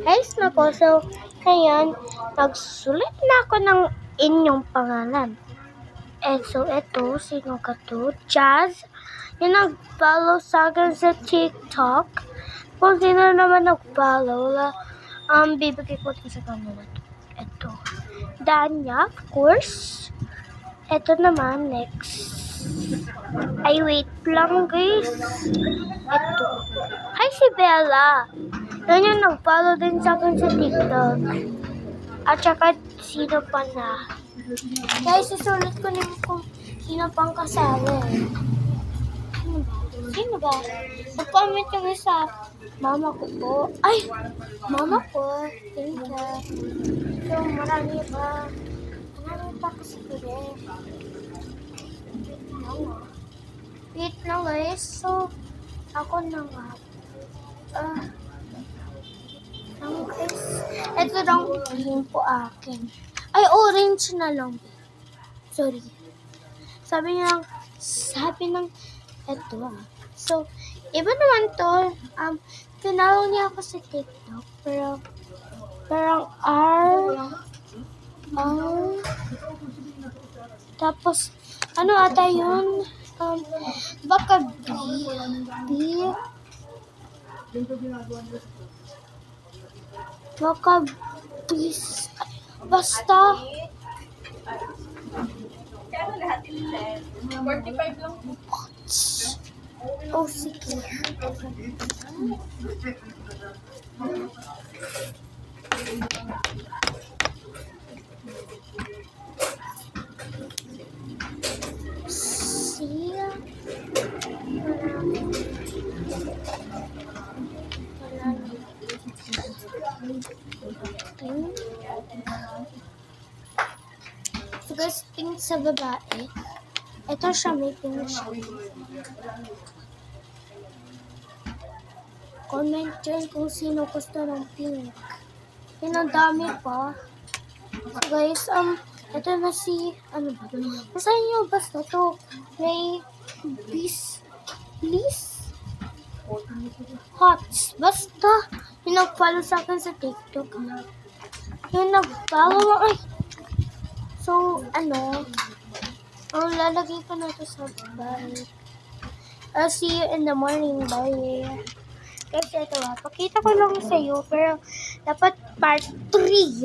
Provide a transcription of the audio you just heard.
Guys, nako. So, ngayon, nagsulat na ako ng inyong pangalan. So, eto, sino ka to? Jazz. Yung nag-follow sa akin sa TikTok. Kung sino naman nag-follow, bibigay ko ito sa kanila. Eto. Danya, of course. Eto naman, next. Ay, wait lang, guys. Eto. Hi, si Bella. Yan yung nag-follow din sa akin sa TikTok. At saka, sino pa na? Guys, susulat ko naman kung sino pang kasama. Sino ba? Mag-comment yung isa. Mama ko po. Ay! Mama ko. Thank you. So, marami pa. Marami pa kasi rin. Wait lang guys. So, ako na nga. Guys, ito lang yung po akin. Ay, orange na lang. Sorry. Sabi ng, eto So, iba naman to. Tinawag niya ako sa TikTok. Pero, parang tapos, ano ata yun? Baka baka basta. Kano lahat ilan? 45 lang. Oh, sige. So guys, pink sa babae. Ito siya, may pink siya. Comment dyan kung sino gusto ng pink. Yun, ang dami pa. So guys, ito na si, ano ba? Basta nyo, basta to. May Bliss Hots. Basta, yung nag-follow sa akin sa TikTok. Yung nag-follow, ay. So, lalagay ko na ito sa bye. I'll see you in the morning. Bye. Kasi ito pakita ko lang sa iyo, pero dapat part 3.